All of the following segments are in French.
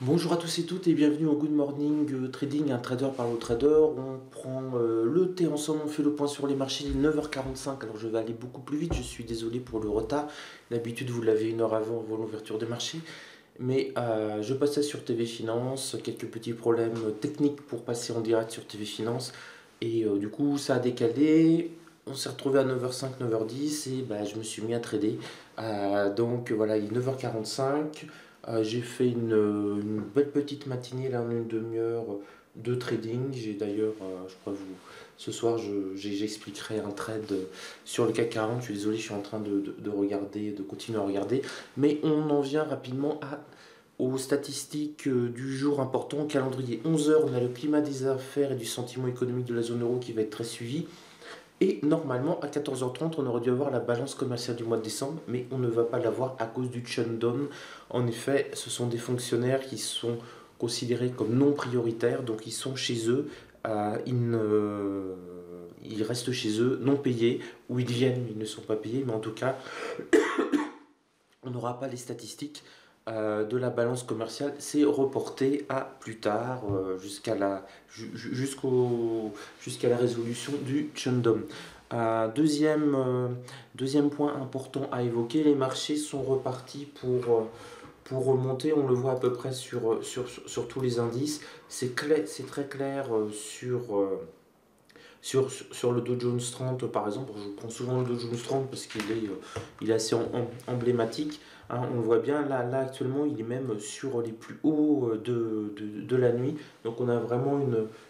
Bonjour à tous et toutes et bienvenue au Good Morning Trading, un trader parle au trader. On prend le thé ensemble, on fait le point sur les marchés, il est 9h45. Alors je vais aller beaucoup plus vite, je suis désolé pour le retard. D'habitude vous l'avez une heure avant l'ouverture des marchés. Mais je passais sur TV Finance, quelques petits problèmes techniques pour passer en direct sur TV Finance. Et du coup ça a décalé. On s'est retrouvé à 9h05, 9h10 et bah, je me suis mis à trader. Donc voilà, il est 9h45. J'ai fait une belle petite matinée, là, en une demi-heure de trading. J'ai d'ailleurs, je crois, ce soir, j'expliquerai un trade sur le CAC 40. Je suis désolé, je suis en train de regarder, de continuer à regarder. Mais on en vient rapidement aux statistiques du jour important. Au calendrier 11h, on a le climat des affaires et du sentiment économique de la zone euro qui va être très suivi. Et normalement, à 14h30, on aurait dû avoir la balance commerciale du mois de décembre, mais on ne va pas l'avoir à cause du shutdown. En effet, ce sont des fonctionnaires qui sont considérés comme non prioritaires, donc ils sont chez eux, ils restent chez eux non payés, ou ils viennent, ils ne sont pas payés, mais en tout cas, on n'aura pas les statistiques de la balance commerciale. C'est reporté à plus tard, jusqu'à la résolution du shutdown. Deuxième point important à évoquer, les marchés sont repartis pour remonter. On le voit à peu près sur tous les indices. C'est très clair sur le Dow Jones 30 par exemple. Je prends souvent le Dow Jones 30 parce il est assez emblématique. Hein, on le voit bien, là actuellement il est même sur les plus hauts de la nuit. Donc on a vraiment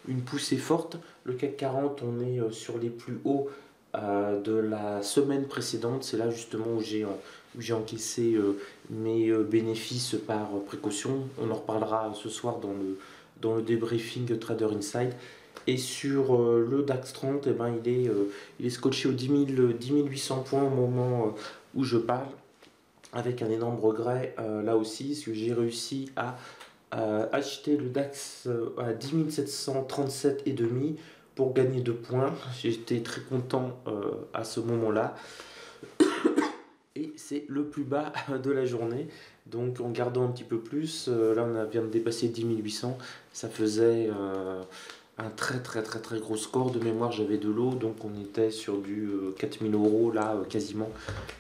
une poussée forte. Le CAC 40, on est sur les plus hauts de la semaine précédente. C'est là justement où j'ai encaissé mes bénéfices par précaution. On en reparlera ce soir dans le débriefing Trader Inside. Et sur le DAX 30, eh ben, il est scotché aux 10 800 points au moment où je parle, avec un énorme regret là aussi, parce que j'ai réussi à acheter le DAX à 10 737,5 pour gagner 2 points. J'étais très content à ce moment-là. Et c'est le plus bas de la journée. Donc en gardant un petit peu plus, là on vient de dépasser 10 800, ça faisait un très gros score. De mémoire, j'avais de l'eau, donc on était sur du 4000 euros là quasiment.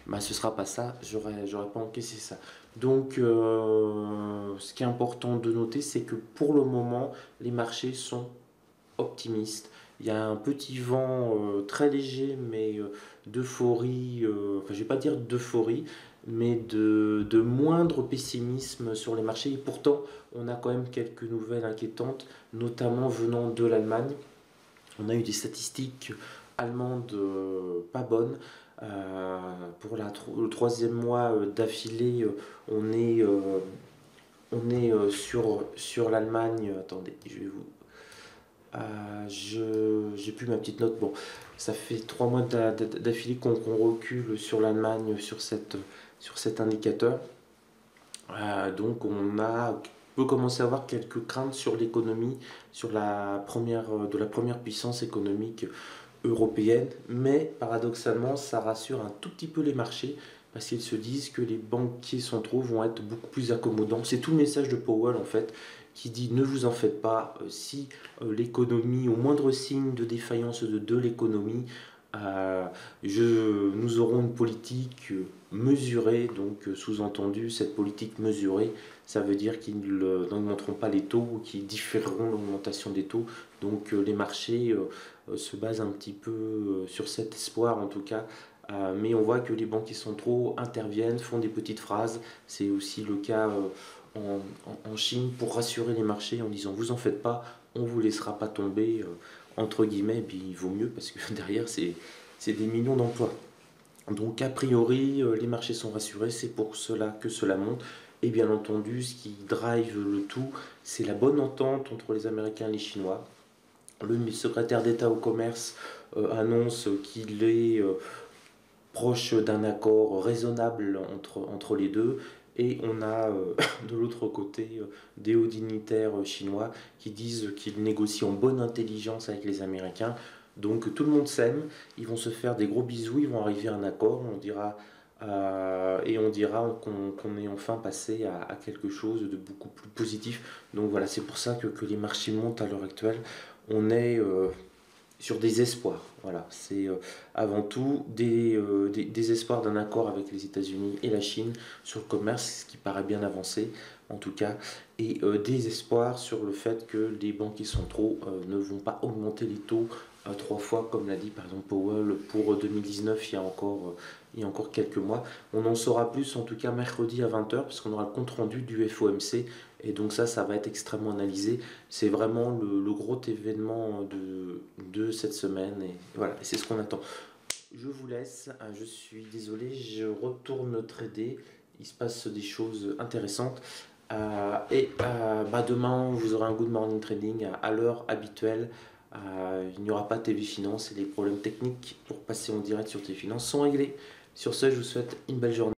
Bah, ce sera pas ça, j'aurais pas encaissé ça. Donc ce qui est important de noter, c'est que pour le moment, les marchés sont optimiste. Il y a un petit vent très léger, mais d'euphorie, enfin je vais pas dire d'euphorie, mais de moindre pessimisme sur les marchés. Et pourtant, on a quand même quelques nouvelles inquiétantes, notamment venant de l'Allemagne. On a eu des statistiques allemandes pas bonnes. Pour le troisième mois d'affilée, on est sur l'Allemagne. Attendez, je vais vous j'ai plus ma petite note. Bon, ça fait 3 mois d'affilée qu'on recule sur l'Allemagne sur cet indicateur. Donc peut commencer à avoir quelques craintes sur l'économie, sur de la première puissance économique européenne. Mais paradoxalement, ça rassure un tout petit peu les marchés parce qu'ils se disent que les banquiers centraux vont être beaucoup plus accommodants. C'est tout le message de Powell en fait qui dit ne vous en faites pas, si l'économie, au moindre signe de défaillance de l'économie, euh, nous aurons une politique mesurée, donc sous-entendu, cette politique mesurée, ça veut dire qu'ils n'augmenteront pas les taux ou qu'ils différeront l'augmentation des taux. Donc les marchés se basent un petit peu sur cet espoir en tout cas. Mais on voit que les banquiers centraux interviennent, font des petites phrases. C'est aussi le cas en Chine pour rassurer les marchés en disant vous en faites pas, on vous laissera pas tomber entre guillemets. Et puis il vaut mieux parce que derrière c'est des millions d'emplois. Donc a priori les marchés sont rassurés, c'est pour cela que cela monte. Et bien entendu, ce qui drive le tout, c'est la bonne entente entre les Américains et les Chinois. Le secrétaire d'État au commerce annonce qu'il est proche d'un accord raisonnable entre les deux. Et on a de l'autre côté des hauts dignitaires chinois qui disent qu'ils négocient en bonne intelligence avec les Américains. Donc tout le monde s'aime, ils vont se faire des gros bisous, ils vont arriver à un accord. On dira et on dira qu'on est enfin passé à quelque chose de beaucoup plus positif. Donc voilà, c'est pour ça que les marchés montent à l'heure actuelle. On est sur des espoirs. Voilà, c'est avant tout des espoirs d'un accord avec les États-Unis et la Chine sur le commerce, ce qui paraît bien avancé en tout cas, et des espoirs sur le fait que les banquiers centraux ne vont pas augmenter les taux trois fois, comme l'a dit par exemple Powell pour 2019 il y a encore quelques mois. On en saura plus en tout cas mercredi à 20 h, parce qu'on aura le compte rendu du FOMC, et donc ça va être extrêmement analysé. C'est vraiment le gros événement de cette semaine, et voilà, c'est ce qu'on attend. Je vous laisse, je suis désolé, je retourne trader, il se passe des choses intéressantes. Demain, vous aurez un good morning trading à l'heure habituelle. Il n'y aura pas TV Finance, et les problèmes techniques pour passer en direct sur TV Finance sont réglés. Sur ce, je vous souhaite une belle journée.